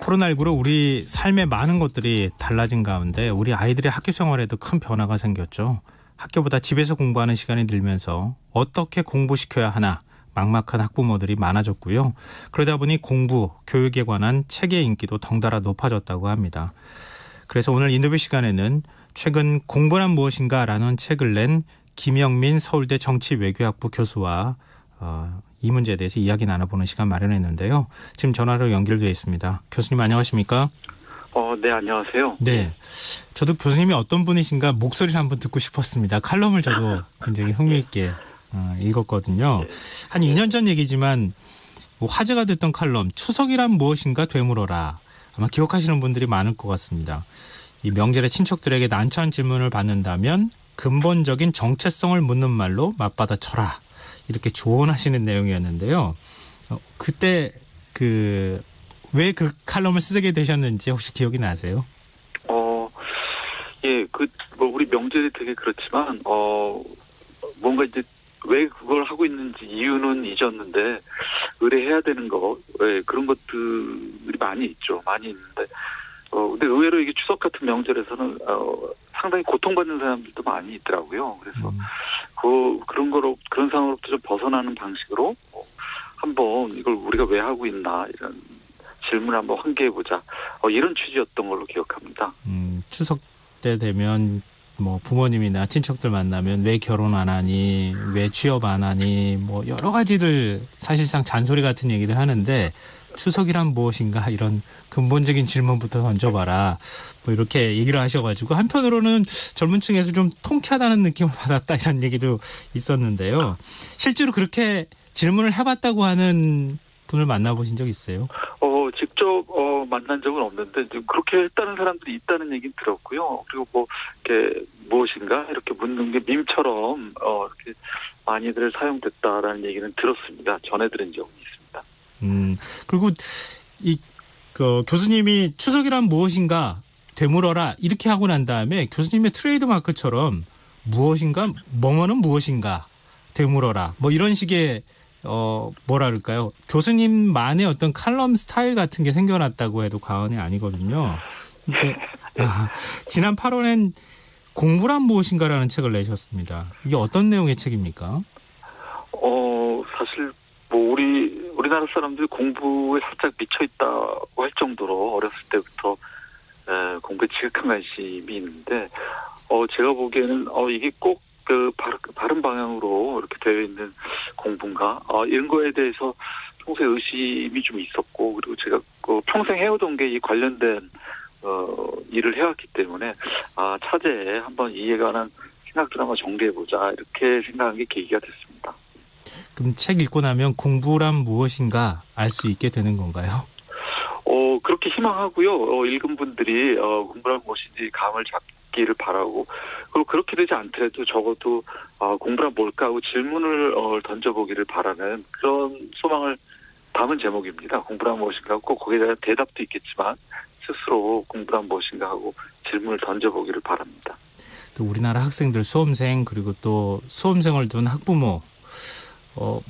코로나19로 우리 삶의 많은 것들이 달라진 가운데 우리 아이들의 학교 생활에도 큰 변화가 생겼죠. 학교보다 집에서 공부하는 시간이 늘면서 어떻게 공부시켜야 하나 막막한 학부모들이 많아졌고요. 그러다 보니 공부, 교육에 관한 책의 인기도 덩달아 높아졌다고 합니다. 그래서 오늘 인터뷰 시간에는 최근 공부란 무엇인가라는 책을 낸 김영민 서울대 정치외교학부 교수와 이 문제에 대해서 이야기 나눠보는 시간 마련했는데요. 지금 전화로 연결되어 있습니다. 교수님 안녕하십니까? 네, 안녕하세요. 네, 저도 교수님이 어떤 분이신가 목소리를 한번 듣고 싶었습니다. 칼럼을 저도 굉장히 흥미있게 읽었거든요. 한 2년 전 얘기지만 화제가 됐던 칼럼 추석이란 무엇인가 되물어라. 아마 기억하시는 분들이 많을 것 같습니다. 이 명절에 친척들에게 난처한 질문을 받는다면 근본적인 정체성을 묻는 말로 맞받아쳐라. 이렇게 조언하시는 내용이었는데요. 그때 왜 그 칼럼을 쓰게 되셨는지 혹시 기억이 나세요? 예, 우리 명절이 되게 그렇지만, 뭔가 이제 왜 그걸 하고 있는지 이유는 잊었는데, 의뢰해야 되는 그런 것들이 많이 있죠. 많이 있는데, 근데 의외로 이게 추석 같은 명절에서는, 상당히 고통받는 사람들도 많이 있더라고요. 그래서, 그런 상황으로부터 좀 벗어나는 방식으로, 한번 이걸 우리가 왜 하고 있나, 이런 질문을 한번 환기해보자. 이런 취지였던 걸로 기억합니다. 추석 때 되면 뭐 부모님이나 친척들 만나면 왜 결혼 안 하니, 왜 취업 안 하니, 뭐 여러 가지들 사실상 잔소리 같은 얘기들 하는데 추석이란 무엇인가 이런 근본적인 질문부터 던져봐라. 뭐 이렇게 얘기를 하셔가지고 한편으로는 젊은 층에서 좀 통쾌하다는 느낌을 받았다 이런 얘기도 있었는데요. 실제로 그렇게 질문을 해봤다고 하는 분을 만나보신 적 있어요? 직접 만난 적은 없는데 그렇게 했다는 사람들이 있다는 얘기는 들었고요. 그리고 뭐 이렇게 무엇인가 이렇게 묻는 게 밈처럼 이렇게 많이들 사용됐다라는 얘기는 들었습니다. 전해 들은 적이 있습니다. 그리고 교수님이 추석이란 무엇인가 되물어라 이렇게 하고 난 다음에 교수님의 트레이드 마크처럼 무엇인가 뭐뭐는 무엇인가 되물어라 뭐 이런 식의 뭐랄까요? 교수님만의 어떤 칼럼 스타일 같은 게 생겨났다고 해도 과언이 아니거든요. 근데, 지난 8월엔 공부란 무엇인가라는 책을 내셨습니다. 이게 어떤 내용의 책입니까? 사실 뭐 우리나라 사람들이 공부에 살짝 미쳐 있다고 할 정도로 어렸을 때부터 공부에 지극한 관심이 있는데 제가 보기에는 이게 꼭 바른 방향으로 이렇게 되어 있는 공부인가 이런 거에 대해서 평소에 의심이 좀 있었고 그리고 제가 평생 해오던 게 이 관련된 일을 해왔기 때문에 차제에 한번 이에 관한 생각들 한번 정리해보자 이렇게 생각한 게 계기가 됐습니다. 그럼 책 읽고 나면 공부란 무엇인가 알 수 있게 되는 건가요? 그렇게 희망하고요. 읽은 분들이 공부란 무엇인지 감을 잡기를 바라고 그리고 그렇게 되지 않더라도 적어도 공부란 뭘까 하고 질문을 던져보기를 바라는 그런 소망을 담은 제목입니다. 공부란 무엇인가 하고 거기에 대한 대답도 있겠지만 스스로 공부란 무엇인가 하고 질문을 던져보기를 바랍니다. 또 우리나라 학생들 수험생 그리고 또 수험생을 둔 학부모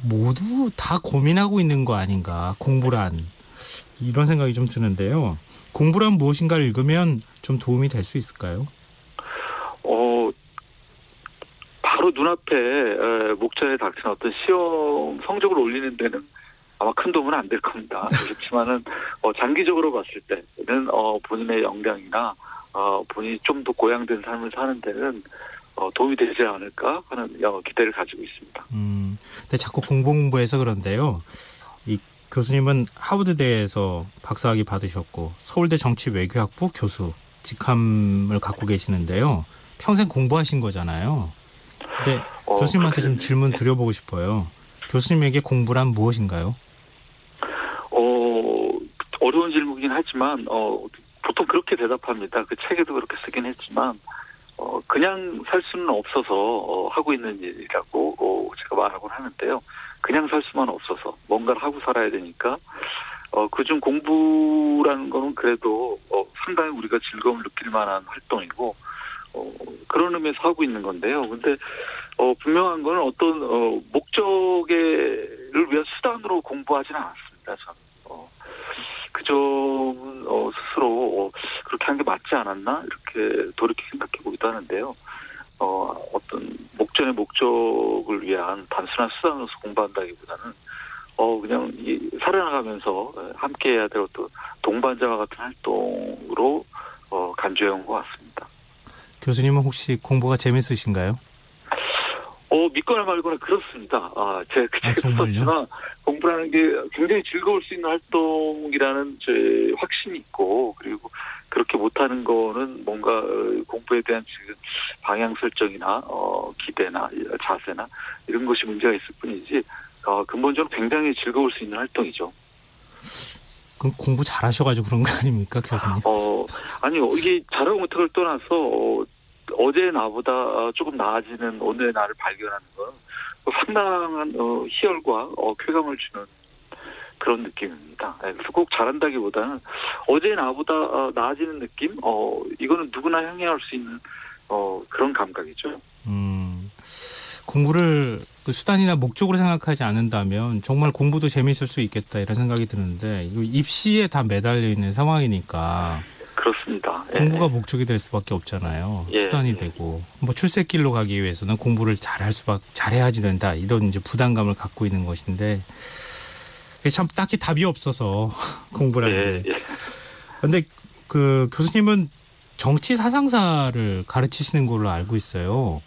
모두 다 고민하고 있는 거 아닌가 공부란 이런 생각이 좀 드는데요. 공부란 무엇인가를 읽으면 좀 도움이 될 수 있을까요? 바로 눈앞에 목전에 닥친 어떤 시험 성적을 올리는 데는 아마 큰 도움은 안 될 겁니다. 그렇지만은 장기적으로 봤을 때는 본인의 역량이나 본인이 좀 더 고양된 삶을 사는 데는 도움이 되지 않을까 하는 기대를 가지고 있습니다. 근데 자꾸 공부해서 그런데요. 이 교수님은 하버드대에서 박사학위 받으셨고 서울대 정치외교학부 교수 직함을 갖고 계시는데요. 평생 공부하신 거잖아요. 근데 교수님한테 좀 질문 드려보고 싶어요. 교수님에게 공부란 무엇인가요? 어려운 질문이긴 하지만 보통 그렇게 대답합니다. 그 책에도 그렇게 쓰긴 했지만 그냥 살 수는 없어서 하고 있는 일이라고 제가 말하곤 하는데요. 그냥 살 수만 없어서 뭔가를 하고 살아야 되니까 그중 공부라는 거는 그래도 상당히 우리가 즐거움을 느낄 만한 활동이고 그런 의미에서 하고 있는 건데요. 근데 분명한 건 어떤 목적을 위한 수단으로 공부하지는 않았습니다. 저는 그 점은 하는 게 맞지 않았나 이렇게 돌이켜 생각해 보기도 하는데요. 어떤 목전의 목적을 위한 단순한 수단으로서 공부한다기보다는 그냥 살아나가면서 함께해야 될 어떤 동반자와 같은 활동으로 간주해온 것 같습니다. 교수님은 혹시 공부가 재밌으신가요? 믿거나 말거나 그렇습니다. 제가 정말요? 썼지만 공부라는 게 굉장히 즐거울 수 있는 활동이라는 제 확신이 있고, 그리고 그렇게 못하는 거는 뭔가 공부에 대한 지금 방향 설정이나 기대나 자세나 이런 것이 문제가 있을 뿐이지 근본적으로 굉장히 즐거울 수 있는 활동이죠. 그럼 공부 잘하셔가지고 그런 거 아닙니까, 교수님? 아니요. 이게 잘하고 못하고를 떠나서 어제 나보다 조금 나아지는 오늘의 나를 발견하는 건 상당한 희열과 쾌감을 주는 그런 느낌입니다. 그래서 꼭 잘한다기보다는 어제 나보다 나아지는 느낌? 이거는 누구나 향유할 수 있는 그런 감각이죠. 공부를 그 수단이나 목적으로 생각하지 않는다면 정말 공부도 재미있을 수 있겠다 이런 생각이 드는데 이거 입시에 다 매달려 있는 상황이니까 그렇습니다. 공부가 목적이 될 수밖에 없잖아요. 수단이 되고 뭐 출세길로 가기 위해서는 공부를 잘해야지 된다 이런 이제 부담감을 갖고 있는 것인데 참 딱히 답이 없어서 공부라는 게. 그런데 그 교수님은 정치 사상사를 가르치시는 걸로 알고 있어요.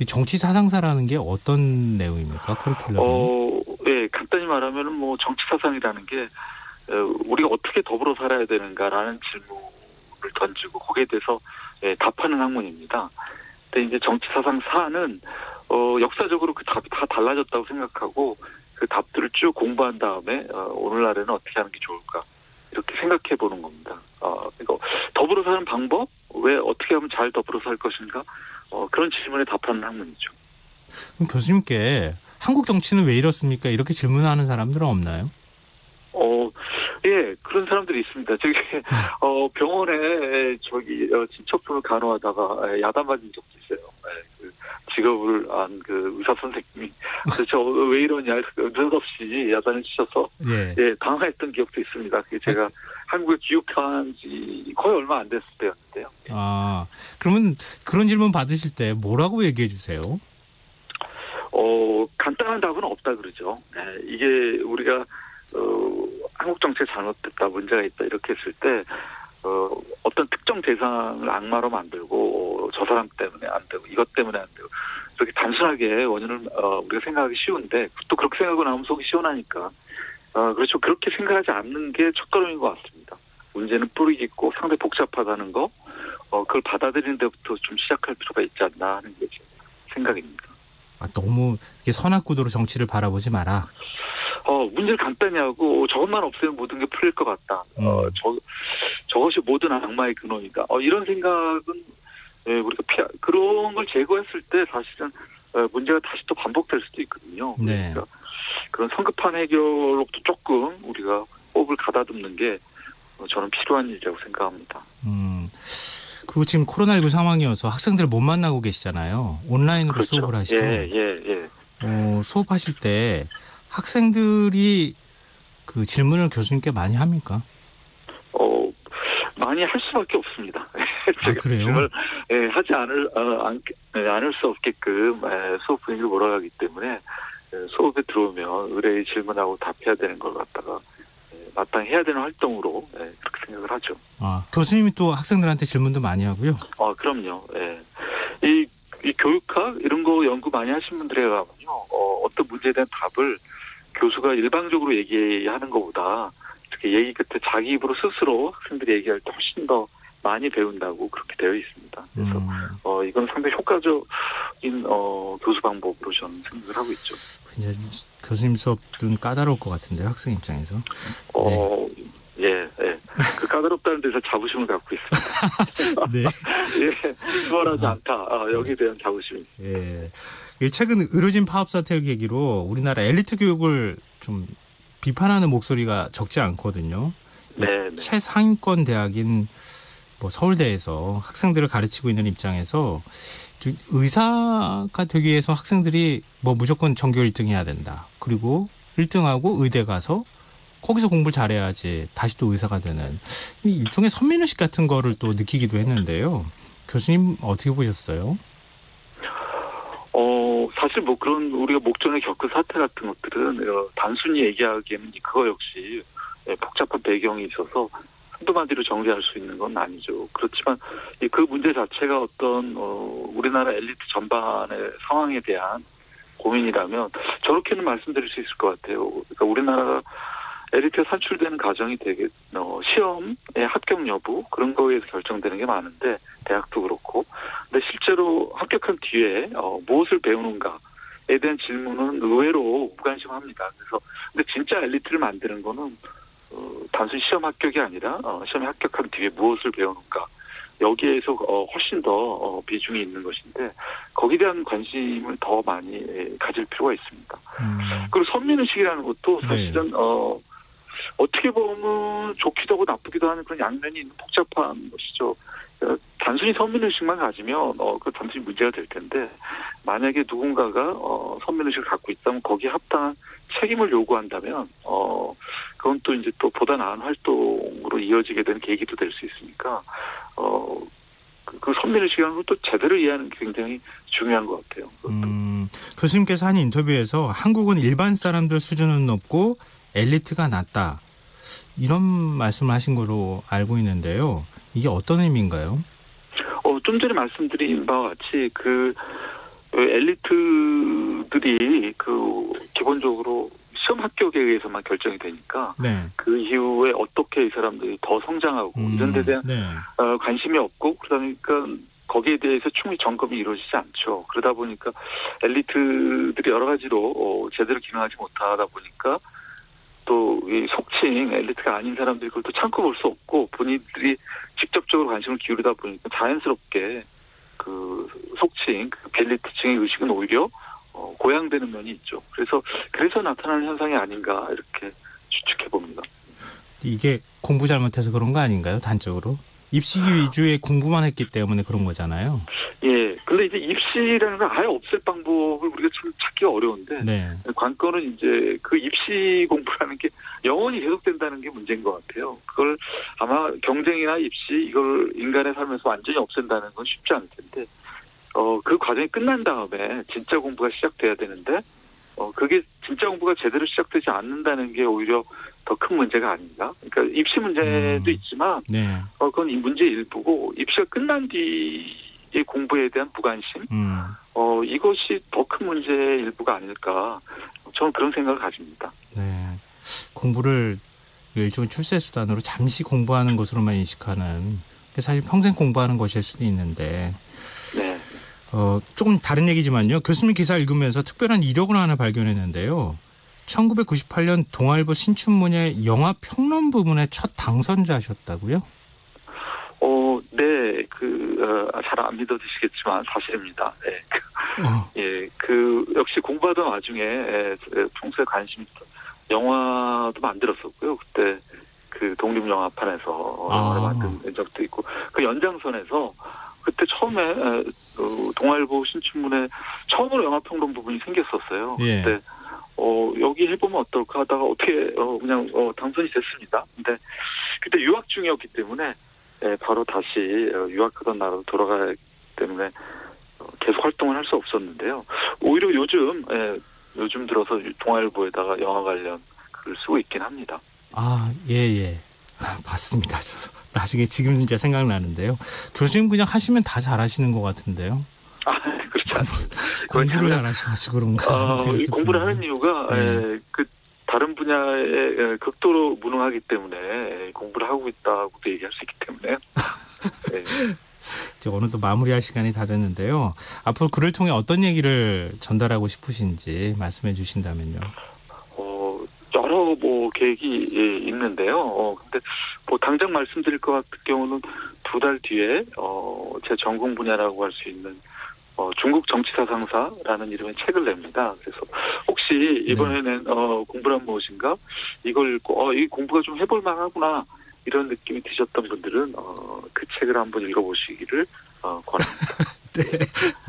이 정치 사상사라는 게 어떤 내용입니까? 커리큘럼이? 간단히 말하면 뭐 정치 사상이라는 게 우리가 어떻게 더불어 살아야 되는가라는 질문을 던지고 거기에 대해서 답하는 학문입니다. 근데 이제 정치 사상사는 역사적으로 그 답이 다 달라졌다고 생각하고 그 답들을 쭉 공부한 다음에 오늘날에는 어떻게 하는 게 좋을까 이렇게 생각해 보는 겁니다. 그러니까 더불어 사는 방법, 왜 어떻게 하면 잘 더불어 살 것인가 그런 질문에 답하는 학문이죠. 그럼 교수님께 한국 정치는 왜 이렇습니까? 이렇게 질문하는 사람들은 없나요? 그런 사람들이 있습니다. 저기 병원에 친척분을 간호하다가 야단 맞은 적도 있어요. 그 직업을 안 그 의사 선생님이 저 왜 이러냐 느닷없이 야단을 치셔서 당황했던 기억도 있습니다. 그게 제가 한국에 귀국한 지 거의 얼마 안 됐을 때였는데요. 그러면 그런 질문 받으실 때 뭐라고 얘기해 주세요? 간단한 답은 없다 그러죠. 이게 우리가 한국 정치가 잘못됐다, 문제가 있다 이렇게 했을 때 어떤 특정 대상을 악마로 만들고 저 사람 때문에 안 되고 이것 때문에 안 되고 이렇게 단순하게 원인을 우리가 생각하기 쉬운데 또 그렇게 생각하고 나면 속이 시원하니까 그렇죠. 그렇게 생각하지 않는 게 첫걸음인 것 같습니다. 문제는 뿌리 깊고 상당히 복잡하다는 거 그걸 받아들이는 데부터 좀 시작할 필요가 있지 않나 하는 게 제 생각입니다. 너무 선악구도로 정치를 바라보지 마라. 문제를 간단히 하고 저것만 없애면 모든 게 풀릴 것 같다. 저것이 모든 악마의 근원이다. 이런 생각은 우리가 그런 걸 제거했을 때 사실은 문제가 다시 또 반복될 수도 있거든요. 그러니까 그런 성급한 해결로부터 조금 우리가 호흡을 가다듬는 게 저는 필요한 일이라고 생각합니다. 그리고 지금 코로나19 상황이어서 학생들 못 만나고 계시잖아요. 온라인으로 그렇죠. 수업을 하시죠? 예. 수업하실 때 학생들이 그 질문을 교수님께 많이 합니까? 많이 할 수밖에 없습니다. 그래요? 하지 않을 수 없게끔 수업 분위기를 몰아가기 때문에 수업에 들어오면 의뢰의 질문하고 답해야 되는 걸 갖다가 마땅히 해야 되는 활동으로 그렇게 생각을 하죠. 교수님이 또 학생들한테 질문도 많이 하고요? 그럼요. 이 교육학 이런 거 연구 많이 하신 분들에 가면요. 어떤 문제에 대한 답을 교수가 일방적으로 얘기하는 것보다 이렇게 얘기 끝에 자기 입으로 스스로 학생들이 얘기할 때 훨씬 더 많이 배운다고 그렇게 되어 있습니다. 그래서 이건 상당히 효과적인 교수 방법으로 저는 생각을 하고 있죠. 굉장히 교수님 수업은 까다로울 것 같은데 학생 입장에서. 그 까다롭다는 데서 자부심을 갖고 있습니다. 수월하지 않다. 여기에 대한 자부심이. 최근 의료진 파업 사태를 계기로 우리나라 엘리트 교육을 좀 비판하는 목소리가 적지 않거든요. 최상위권 대학인 서울대에서 학생들을 가르치고 있는 입장에서 의사가 되기 위해서 학생들이 무조건 전교 1등 해야 된다. 그리고 1등하고 의대 가서 거기서 공부 잘해야지 다시 또 의사가 되는 일종의 선민의식 같은 거를 또 느끼기도 했는데요. 교수님 어떻게 보셨어요? 사실 뭐 그런 우리가 목전에 겪은 사태 같은 것들은 단순히 얘기하기에는 그거 역시 복잡한 배경이 있어서 한두마디로 정리할 수 있는 건 아니죠. 그렇지만 그 문제 자체가 어떤 우리나라 엘리트 전반의 상황에 대한 고민이라면 저렇게는 말씀드릴 수 있을 것 같아요. 그러니까 우리나라가 엘리트가 산출되는 과정이 되게 시험의 합격 여부 그런 거에 의해서 결정되는 게 많은데 대학도 그렇고 근데 실제로 합격한 뒤에 무엇을 배우는가에 대한 질문은 의외로 무관심합니다. 그래서 근데 진짜 엘리트를 만드는 거는 단순히 시험 합격이 아니라 시험에 합격한 뒤에 무엇을 배우는가 여기에서 훨씬 더 비중이 있는 것인데 거기에 대한 관심을 더 많이 가질 필요가 있습니다. 그리고 선민의식이라는 것도 사실은 어떻게 보면 좋기도 하고 나쁘기도 하는 그런 양면이 있는 복잡한 것이죠. 단순히 선민의식만 가지면 그 단순히 문제가 될 텐데 만약에 누군가가 선민의식을 갖고 있다면 거기에 합당한 책임을 요구한다면 그건 또 이제 또 보다 나은 활동으로 이어지게 되는 계기도 될 수 있으니까 그 선민의식이라는 것도 제대로 이해하는 게 굉장히 중요한 것 같아요. 교수님께서 한 인터뷰에서 한국은 일반 사람들 수준은 높고 엘리트가 낮다. 이런 말씀을 하신 거로 알고 있는데요. 이게 어떤 의미인가요? 좀 전에 말씀드린 바와 같이 엘리트들이 기본적으로 시험 합격에 의해서만 결정이 되니까 그 이후에 어떻게 이 사람들이 더 성장하고 이런 데 대한 관심이 없고 그러다 보니까 거기에 대해서 충분히 점검이 이루어지지 않죠. 그러다 보니까 엘리트들이 여러 가지로 제대로 기능하지 못하다 보니까 또 이 속칭 엘리트가 아닌 사람들이 그걸 또 참고 볼 수 없고 본인들이 직접적으로 관심을 기울이다 보니까 자연스럽게 그 속칭 벨리트층의 의식은 오히려 고양되는 면이 있죠. 그래서 나타나는 현상이 아닌가 이렇게 추측해 봅니다. 이게 공부 잘못해서 그런 거 아닌가요? 단적으로? 입시기 위주의 공부만 했기 때문에 그런 거잖아요. 예. 근데 이제 입시라는 걸 아예 없앨 방법을 우리가 참 찾기가 어려운데 관건은 이제 그 입시 공부라는 게 영원히 계속된다는 게 문제인 것 같아요. 그걸 아마 경쟁이나 입시 이걸 인간의 삶에서 완전히 없앤다는 건 쉽지 않을 텐데 그 과정이 끝난 다음에 진짜 공부가 시작돼야 되는데 그게 진짜 공부가 제대로 시작되지 않는다는 게 오히려 더 큰 문제가 아닌가. 그러니까 입시 문제도 있지만 그건 이 문제의 일부고 입시가 끝난 뒤의 공부에 대한 무관심 이것이 더 큰 문제의 일부가 아닐까. 저는 그런 생각을 가집니다. 공부를 일종의 출세 수단으로 잠시 공부하는 것으로만 인식하는 사실 평생 공부하는 것일 수도 있는데 조금 다른 얘기지만요. 교수님 기사 읽으면서 특별한 이력을 하나 발견했는데요. 1998년 동아일보 신춘문예 영화 평론 부문의 첫 당선자셨다고요? 네, 잘 안 믿어지시겠지만 사실입니다. 네. 역시 공부하던 와중에 평소에 관심이 있던 영화도 만들었었고요. 그때 독립영화판에서 영화를 만든 적도 있고 그 연장선에서 그때 처음에 동아일보 신춘문예 처음으로 영화평론 부분이 생겼었어요. 그때 여기 해보면 어떨까 하다가 어떻게 그냥 당선이 됐습니다. 근데 그때 유학 중이었기 때문에 바로 다시 유학하던 나라로 돌아가기 때문에 계속 활동을 할 수 없었는데요. 오히려 요즘 들어서 동아일보에다가 영화 관련 글을 쓰고 있긴 합니다. 봤습니다. 나중에 지금 이제 생각나는데요. 교수님 그냥 하시면 다 잘하시는 것 같은데요. 그렇지 않습니다. 공부를 잘하셔가지고 그런가. 공부를 하는 이유가 다른 분야에 극도로 무능하기 때문에 공부를 하고 있다고도 얘기할 수 있기 때문에. 이제 어느덧 마무리할 시간이 다 됐는데요. 앞으로 글을 통해 어떤 얘기를 전달하고 싶으신지 말씀해 주신다면요. 여러 계획이 있는데요. 근데 당장 말씀드릴 것 같은 경우는 2달 뒤에 제 전공 분야라고 할 수 있는 중국 정치사상사라는 이름의 책을 냅니다. 그래서 혹시 이번에는 공부란 무엇인가 이걸 읽고 이 공부가 좀 해볼 만하구나 이런 느낌이 드셨던 분들은 그 책을 한번 읽어보시기를 권합니다.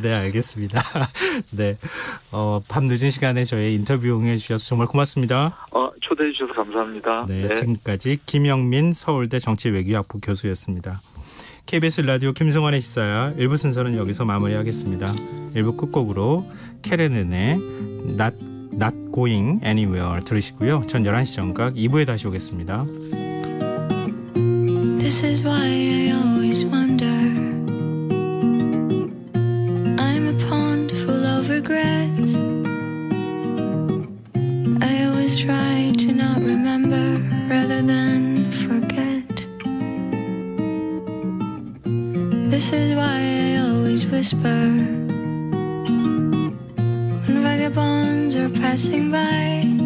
네, 알겠습니다. 네, 밤 늦은 시간에 저희 인터뷰 응해 주셔서 정말 고맙습니다. 초대해 주셔서 감사합니다. 네, 지금까지 김영민 서울대 정치외교학부 교수였습니다. KBS 라디오 김성환의 시사야 1부 순서는 여기서 마무리하겠습니다. 1부 끝곡으로 캐레넨의 Not Going Anywhere 들으시고요. 전 11시 정각 2부에 다시 오겠습니다. This is why I always wonder. I'm a pond full of regrets. I always try to not remember rather than forget. This is why I always whisper when vagabonds are passing by.